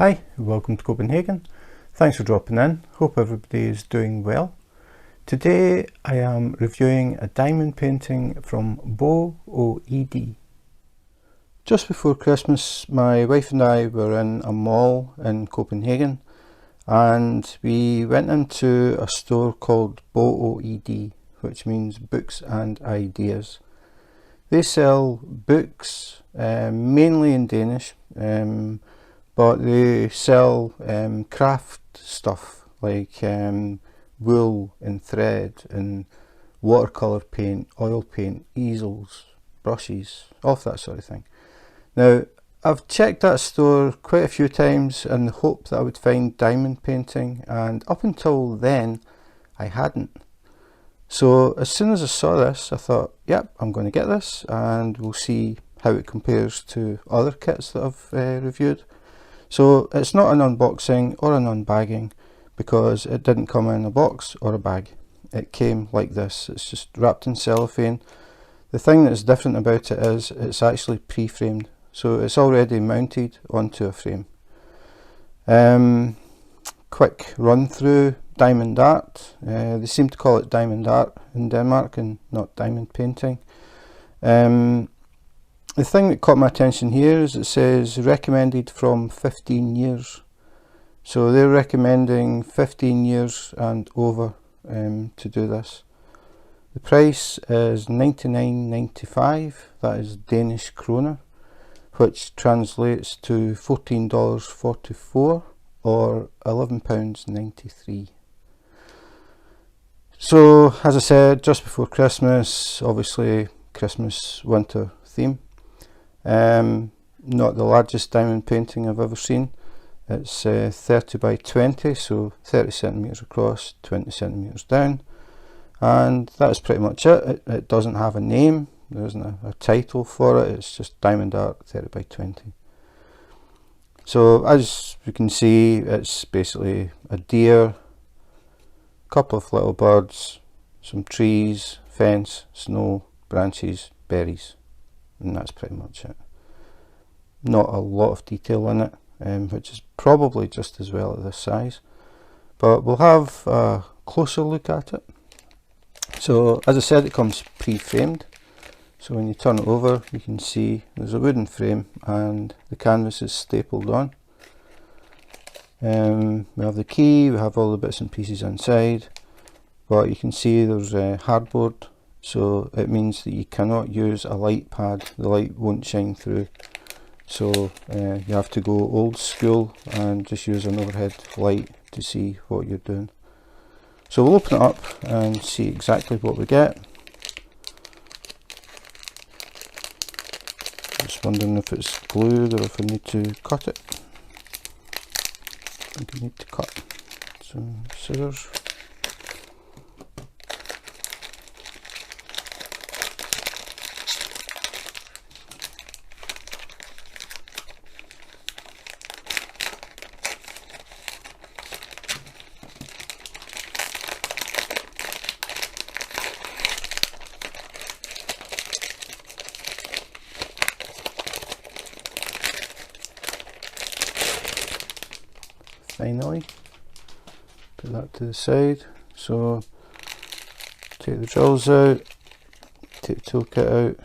Hi, welcome to Copenhagen. Thanks for dropping in. Hope everybody is doing well. Today I am reviewing a diamond painting from Bog Ide. Just before Christmas, my wife and I were in a mall in Copenhagen and we went into a store called Bog Ide, which means books and ideas. They sell books mainly in Danish, but they sell craft stuff like wool and thread and watercolour paint, oil paint, easels, brushes, all of that sort of thing. Now, I've checked that store quite a few times in the hope that I would find diamond painting, and up until then I hadn't. So as soon as I saw this, I thought, yep, I'm going to get this and we'll see how it compares to other kits that I've reviewed. So it's not an unboxing or an unbagging because it didn't come in a box or a bag. It came like this. It's just wrapped in cellophane. The thing that's different about it is it's actually pre-framed. So it's already mounted onto a frame. Quick run through diamond art. They seem to call it diamond art in Denmark and not diamond painting. The thing that caught my attention here is it says recommended from 15 years. So they're recommending 15 years and over to do this. The price is 99.95, that is Danish kroner, which translates to $14.44 or £11.93. So as I said, just before Christmas, obviously Christmas winter theme. Not the largest diamond painting I've ever seen. It's 30 by 20, so 30 centimeters across, 20 centimeters down, and that's pretty much it. It doesn't have a name, there isn't a title for it, it's just diamond art 30 by 20. So as you can see, it's basically a deer, a couple of little birds, some trees, fence, snow, branches, berries, and that's pretty much it. Not a lot of detail in it, which is probably just as well at this size, but we'll have a closer look at it. So as I said, it comes pre-framed, so when you turn it over you can see there's a wooden frame and the canvas is stapled on. We have the key, we have all the bits and pieces inside, but you can see there's hardboard, so it means that you cannot use a light pad, the light won't shine through. So you have to go old school and just use an overhead light to see what you're doing. So we'll open it up and see exactly what we get. Just wondering if it's glued or if I need to cut it. I think I need to cut. So scissors. Finally, put that to the side. So take the drills out, take the toolkit out,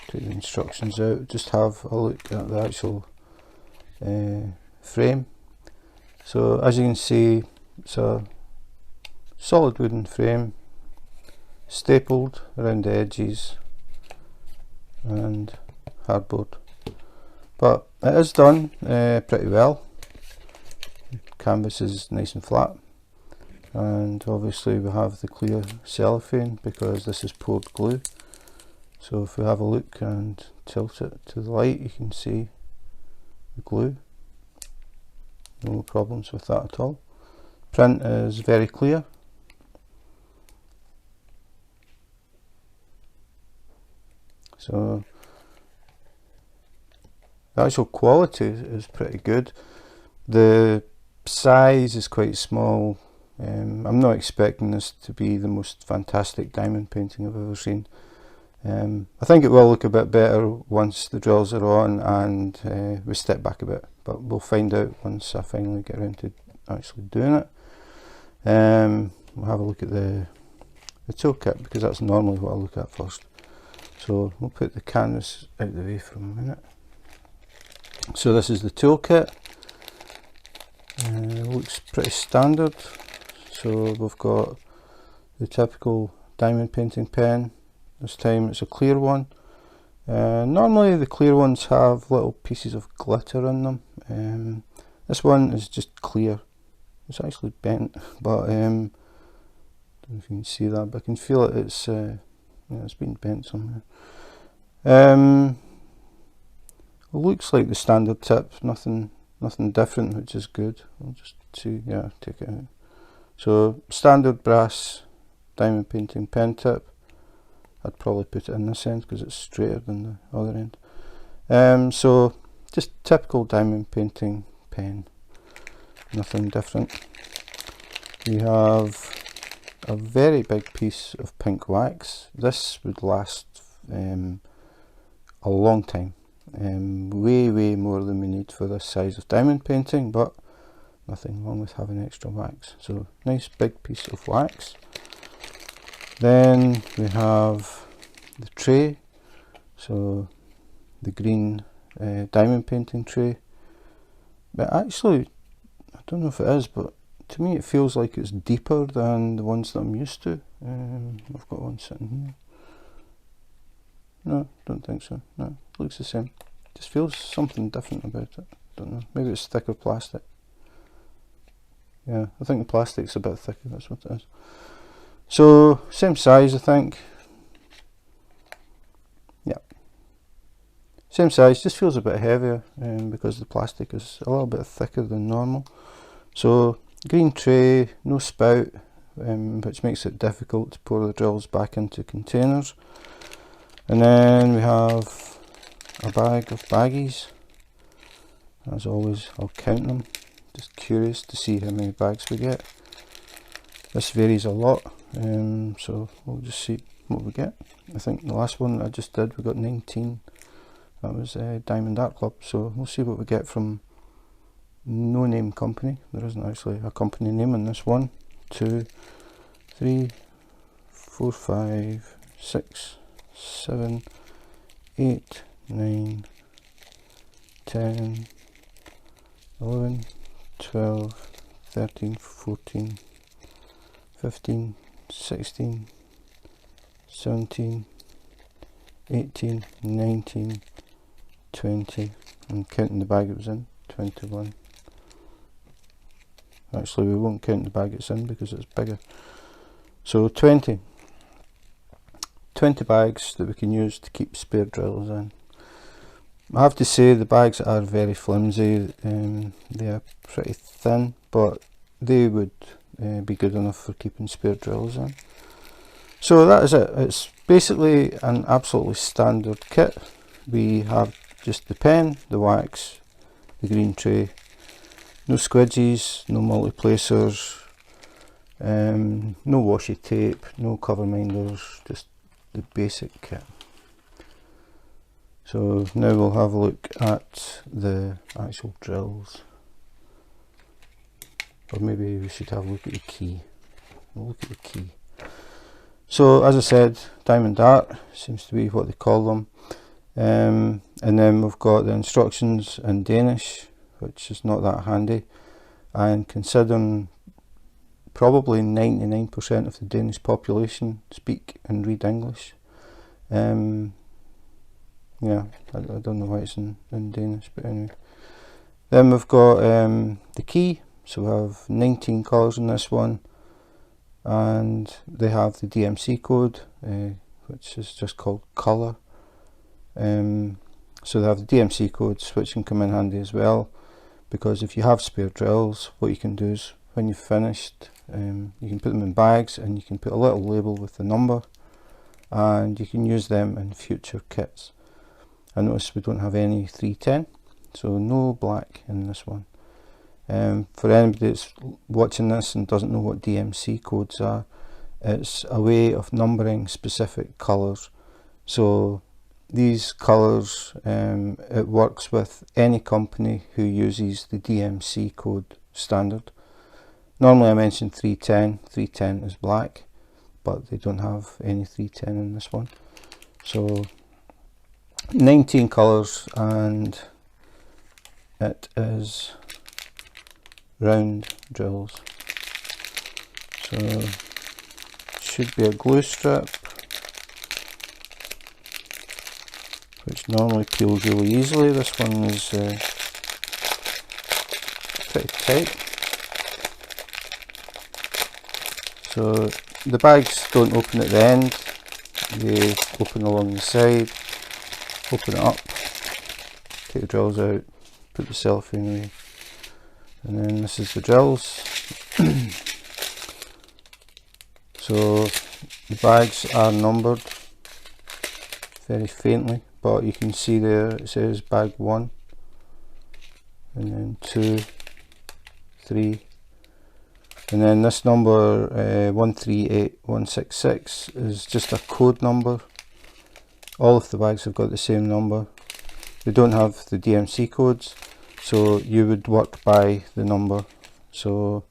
take the instructions out, just have a look at the actual frame. So as you can see, it's a solid wooden frame, stapled around the edges and hardboard, but it is done pretty well. Canvas is nice and flat, and obviously we have the clear cellophane because this is poured glue. So if we have a look and tilt it to the light, you can see the glue. No problems with that at all. Print is very clear. So the actual quality is pretty good. The size is quite small. I'm not expecting this to be the most fantastic diamond painting I've ever seen. I think it will look a bit better once the drills are on and we step back a bit, but we'll find out once I finally get around to actually doing it. We'll have a look at the toolkit, because that's normally what I look at first. So we'll put the canvas out of the way for a minute. So this is the toolkit. Looks pretty standard. So we've got the typical diamond painting pen. This time it's a clear one. Normally the clear ones have little pieces of glitter in them. This one is just clear. It's actually bent, but I don't know if you can see that, but I can feel it. It's it's been bent somewhere. Looks like the standard tip. Nothing different, which is good. I'll just see. Yeah, take it out. So standard brass diamond painting pen tip. I'd probably put it in this end because it's straighter than the other end. So just typical diamond painting pen, nothing different. We have a very big piece of pink wax. This would last a long time, way more than we need for this size of diamond painting, but nothing wrong with having extra wax. So nice big piece of wax. Then we have the tray, so the green diamond painting tray. But actually, I don't know if it is, but to me it feels like it's deeper than the ones that I'm used to. I've got one sitting here. No, don't think so. No, it looks the same. Just feels something different about it. Don't know. Maybe it's thicker plastic. Yeah, I think the plastic's a bit thicker, that's what it is. So, same size, I think. Yeah. Same size, just feels a bit heavier because the plastic is a little bit thicker than normal. So, green tray, no spout, which makes it difficult to pour the drills back into containers. And then we have a bag of baggies. As always, I'll count them. Just curious to see how many bags we get. This varies a lot, so we'll just see what we get. I think the last one I just did, we got 19. That was Diamond Art Club, so we'll see what we get from no name company. There isn't actually a company name in this. 1, 2, 3, 4, 5, 6, 7, 8, 9, 10, 11, 12, 13, 14, 15, 16, 17, 18, 19, 20, and counting the bag it was in, 21. Actually, we won't count the bag it's in because it's bigger. So 20 bags that we can use to keep spare drills in. I have to say the bags are very flimsy. They are pretty thin, but they would be good enough for keeping spare drills in. So that is it. It's basically an absolutely standard kit. We have just the pen, the wax, the green tray, no squidgies, no multi-placers, no washi tape, no cover minders, just the basic kit. So now we'll have a look at the actual drills. Or maybe we should have a look at the key. We'll look at the key. So as I said, Diamond Art seems to be what they call them. And then we've got the instructions in Danish, which is not that handy. And considering probably 99% of the Danish population speak and read English, yeah, I don't know why it's in Danish, but anyway. Then we've got the key. So we have 19 colours in this one, and they have the DMC code, which is just called colour. So they have the DMC codes, which can come in handy as well, because if you have spare drills, what you can do is when you've finished, you can put them in bags and you can put a little label with the number, and you can use them in future kits. I notice we don't have any 310, so no black in this one. For anybody that's watching this and doesn't know what DMC codes are, it's a way of numbering specific colours. So these colours, it works with any company who uses the DMC code standard. Normally I mentioned 310. 310 is black, but they don't have any 310 in this one. So 19 colours, and it is round drills. So should be a glue strip, which normally peels really easily. This one is pretty tight. So the bags don't open at the end, they open along the side. Open it up, take the drills out, put the cellophane away, and then this is the drills. So the bags are numbered very faintly, but you can see there it says bag 1, and then 2, 3, and then this number 138166 is just a code number. All of the bags have got the same number. They don't have the DMC codes, so you would work by the number. So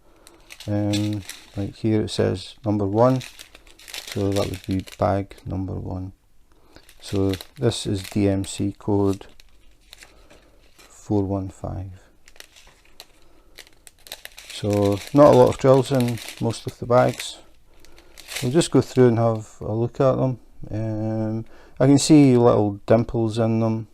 like here it says number 1, so that would be bag number 1. So this is DMC code 415. So not a lot of drills in most of the bags. We'll just go through and have a look at them. I can see little dimples in them.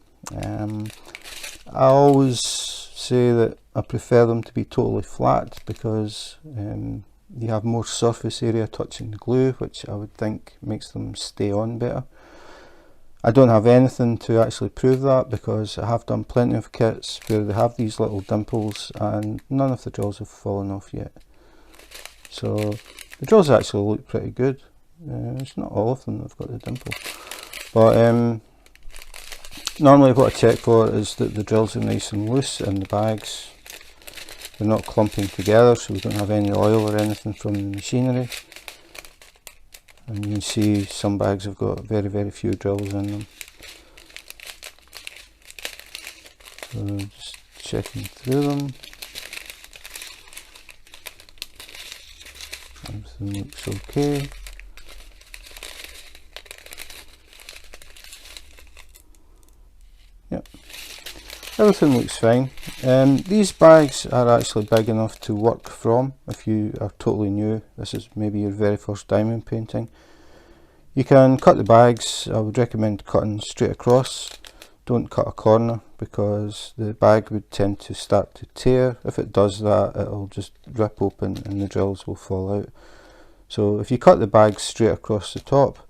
I always say that I prefer them to be totally flat, because you have more surface area touching the glue, which I would think makes them stay on better. I don't have anything to actually prove that, because I have done plenty of kits where they have these little dimples and none of the drills have fallen off yet. So the drills actually look pretty good. It's not all of them that have got the dimple. But normally what I check for is that the drills are nice and loose in the bags. They're not clumping together, so we don't have any oil or anything from the machinery. And you can see some bags have got very, very few drills in them. So just checking through them. Everything looks okay. Yep, everything looks fine. These bags are actually big enough to work from if you are totally new. This is maybe your very first diamond painting. You can cut the bags. I would recommend cutting straight across. Don't cut a corner, because the bag would tend to start to tear. If it does that, it'll just rip open and the drills will fall out. So if you cut the bag straight across the top,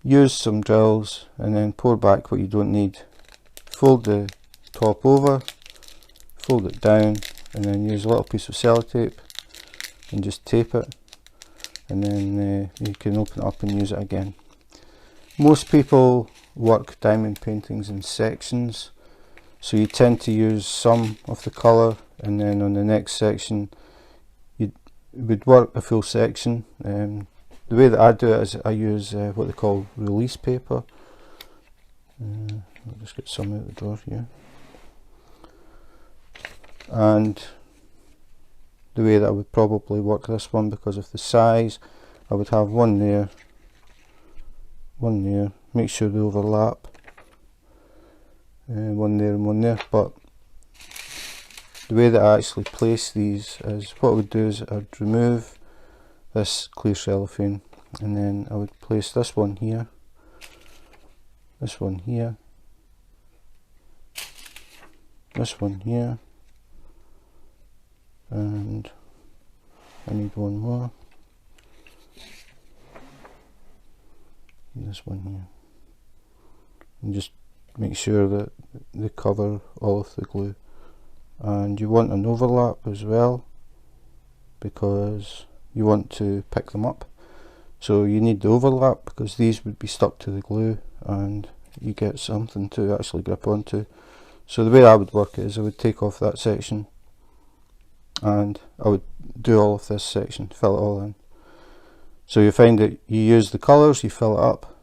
use some drills and then pour back what you don't need. Fold the top over, fold it down, and then use a little piece of sellotape and just tape it, and then you can open it up and use it again. Most people work diamond paintings in sections, so you tend to use some of the colour, and then on the next section you would work a full section. The way that I do it is I use what they call release paper. I'll just get some out the drawer here. And the way that I would probably work this one, because of the size, I would have one there, make sure they overlap, one there and one there. But the way that I actually place these is, what I would do is I'd remove this clear cellophane, and then I would place this one here, this one here, this one here, and I need one more, and this one here, and just make sure that they cover all of the glue. And you want an overlap as well, because you want to pick them up. So you need the overlap, because these would be stuck to the glue and you get something to actually grip onto. So the way I would work it is I would take off that section and I would do all of this section, fill it all in. So you find that you use the colours, you fill it up,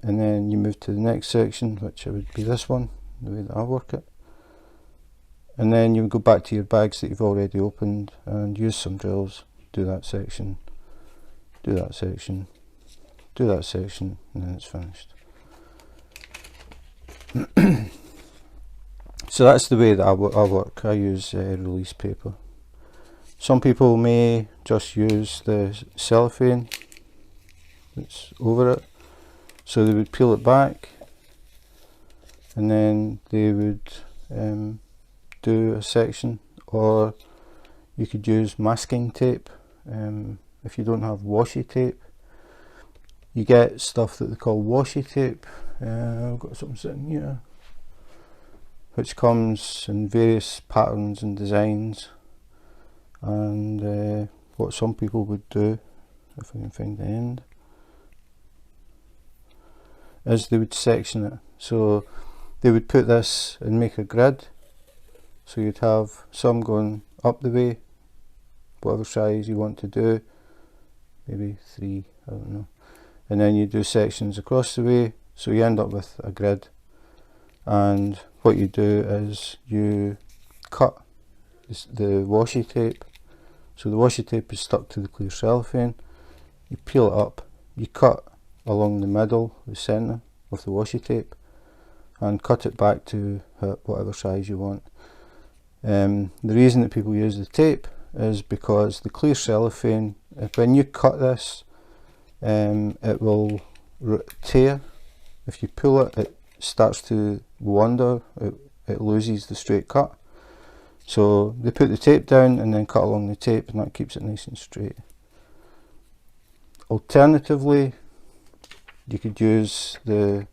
and then you move to the next section, which would be this one, the way that I work it. And then you would go back to your bags that you've already opened and use some drills, do that section, do that section, do that section, and then it's finished. So that's the way that I work. I use release paper. Some people may just use the cellophane that's over it. So they would peel it back and then they would do a section, or you could use masking tape. If you don't have washi tape, you get stuff that they call washi tape. I've got something sitting here which comes in various patterns and designs, and what some people would do, if I can find the end, is they would section it. So they would put this and make a grid. So you'd have some going up the way, whatever size you want to do, maybe 3, I don't know. And then you do sections across the way, so you end up with a grid. And what you do is you cut the washi tape. So the washi tape is stuck to the clear cellophane. You peel it up, you cut along the middle, the centre of the washi tape, and cut it back to whatever size you want. The reason that people use the tape is because the clear cellophane, when you cut this, it will tear. If you pull it, it starts to wander, it loses the straight cut. So they put the tape down and then cut along the tape, and that keeps it nice and straight. Alternatively, you could use the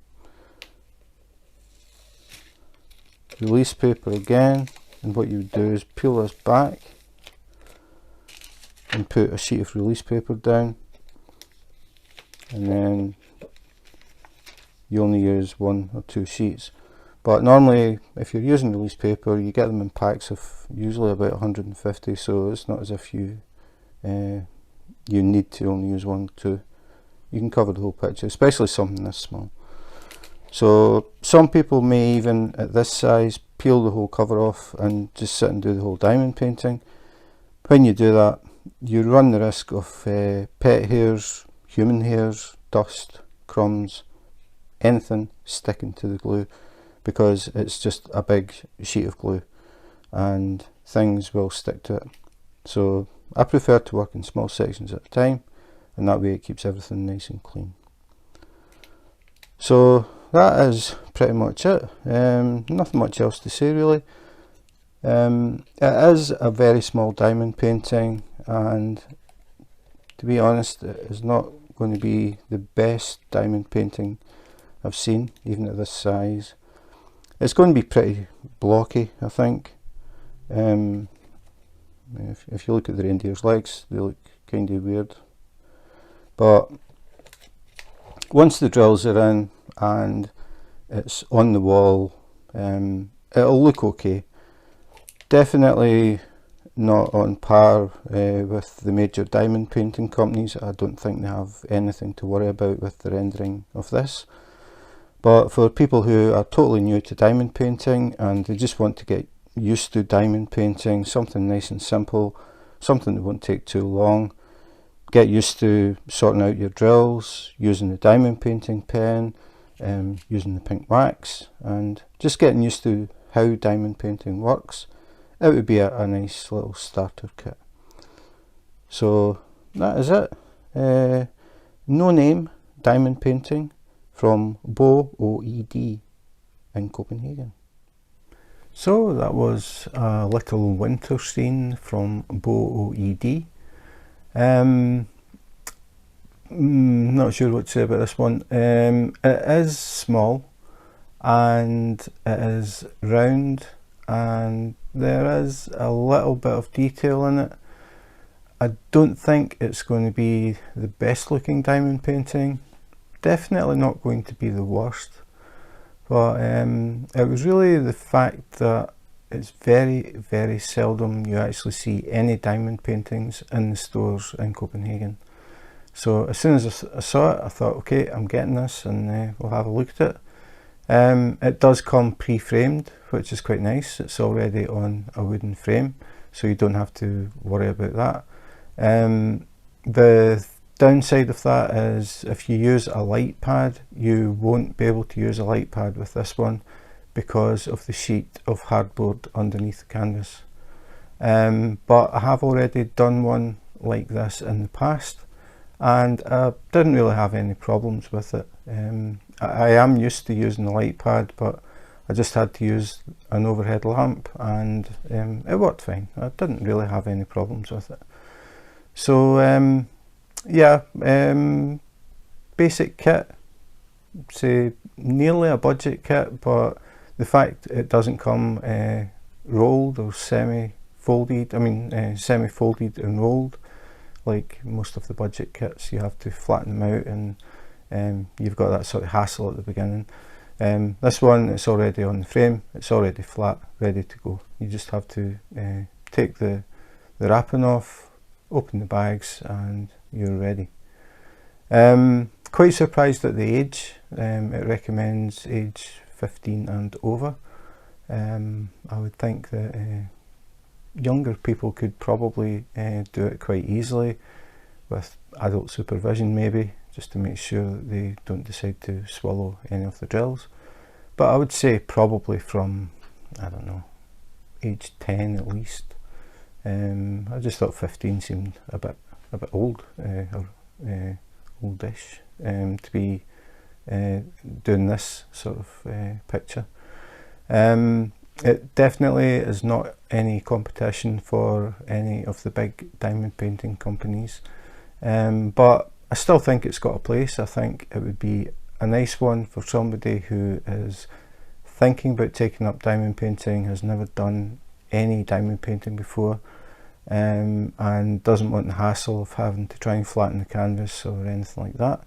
release paper again, and what you would do is peel this back and put a sheet of release paper down, and then you only use 1 or 2 sheets. But normally if you're using release paper, you get them in packs of usually about 150, so it's not as if you need to only use 1 or 2. You can cover the whole picture, especially something this small. So some people may even at this size peel the whole cover off and just sit and do the whole diamond painting. When you do that, you run the risk of pet hairs, human hairs, dust, crumbs, anything sticking to the glue, because it's just a big sheet of glue and things will stick to it. So I prefer to work in small sections at a time, and that way it keeps everything nice and clean. So that is pretty much it. Nothing much else to say really. It is a very small diamond painting, and to be honest, it is not going to be the best diamond painting I've seen, even at this size. It's going to be pretty blocky, I think. If you look at the reindeer's legs, they look kind of weird. But once the drills are in and it's on the wall, it'll look okay. Definitely not on par with the major diamond painting companies. I don't think they have anything to worry about with the rendering of this. But for people who are totally new to diamond painting and they just want to get used to diamond painting, something nice and simple, something that won't take too long, get used to sorting out your drills, using the diamond painting pen, using the pink wax, and just getting used to how diamond painting works, it would be a nice little starter kit. So that is it. No Name Diamond Painting from Bog Ide in Copenhagen. So that was a little winter scene from Bog Ide. Not sure what to say about this one. It is small and it is round, and there is a little bit of detail in it. I don't think it's going to be the best looking diamond painting, definitely not going to be the worst, but it was really the fact that it's very seldom you actually see any diamond paintings in the stores in Copenhagen. So as soon as I saw it, I thought, okay, I'm getting this, and we'll have a look at it. It does come pre-framed, which is quite nice. It's already on a wooden frame, so you don't have to worry about that. The downside of that is if you use a light pad, you won't be able to use a light pad with this one because of the sheet of hardboard underneath the canvas. But I have already done one like this in the past, and I didn't really have any problems with it. I am used to using a light pad, but I just had to use an overhead lamp, and it worked fine. I didn't really have any problems with it. So yeah, basic kit, say nearly a budget kit, but the fact it doesn't come rolled or semi-folded, semi-folded and rolled like most of the budget kits. You have to flatten them out, and you've got that sort of hassle at the beginning. This one, it's already on the frame, it's already flat, ready to go. You just have to take the wrapping off, open the bags, and you're ready. Quite surprised at the age. It recommends age 15 and over. I would think that younger people could probably do it quite easily with adult supervision, maybe, just to make sure that they don't decide to swallow any of the drills. But I would say probably from, I don't know, age 10 at least. I just thought 15 seemed a bit old, or oldish, to be doing this sort of picture. It definitely is not any competition for any of the big diamond painting companies, but I still think it's got a place. I think it would be a nice one for somebody who is thinking about taking up diamond painting, has never done any diamond painting before, and doesn't want the hassle of having to try and flatten the canvas or anything like that.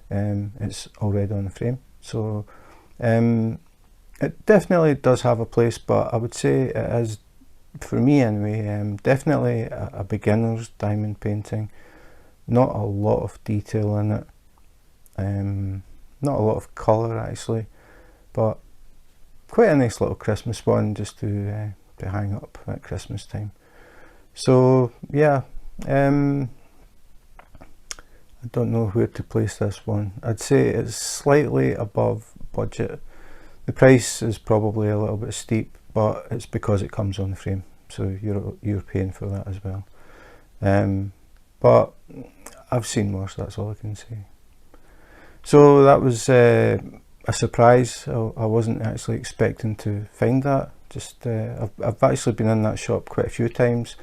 It's already on the frame, so it definitely does have a place, but I would say it is, for me anyway, definitely a beginner's diamond painting. Not a lot of detail in it, not a lot of colour actually, but quite a nice little Christmas one just to hang up at Christmas time. So yeah, I don't know where to place this one. I'd say it's slightly above budget. The price is probably a little bit steep, but it's because it comes on the frame, so you're paying for that as well. But I've seen worse, that's all I can say. So that was a surprise. I wasn't actually expecting to find that. Just I've actually been in that shop quite a few times.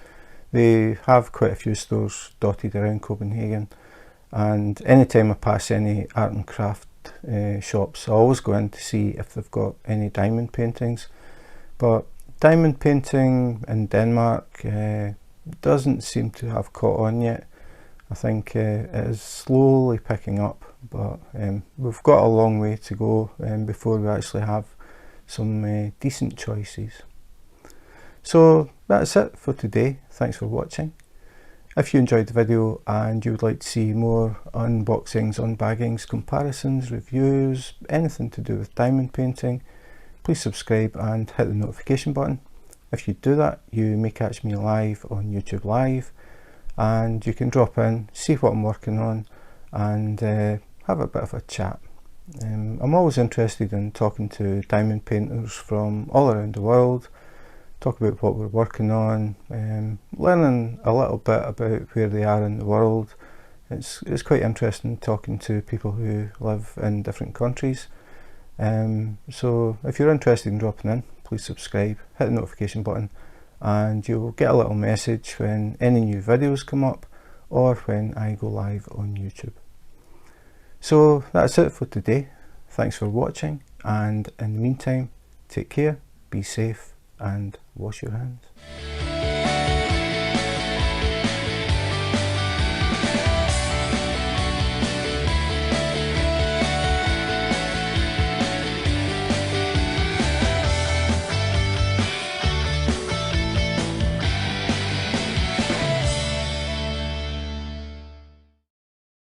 They have quite a few stores dotted around Copenhagen, and anytime I pass any art and craft shops, I always go in to see if they've got any diamond paintings. But diamond painting in Denmark doesn't seem to have caught on yet. I think it is slowly picking up, but we've got a long way to go before we actually have some decent choices. So that's it for today. Thanks for watching. If you enjoyed the video and you would like to see more unboxings, unbaggings, comparisons, reviews, anything to do with diamond painting, please subscribe and hit the notification button. If you do that, you may catch me live on YouTube Live, and you can drop in, see what I'm working on, and have a bit of a chat. I'm always interested in talking to diamond painters from all around the world, talk about what we're working on, learning a little bit about where they are in the world. It's quite interesting talking to people who live in different countries. So if you're interested in dropping in, please subscribe, hit the notification button, and you'll get a little message when any new videos come up or when I go live on YouTube. So that's it for today. Thanks for watching, and in the meantime, take care, be safe, and wash your hands.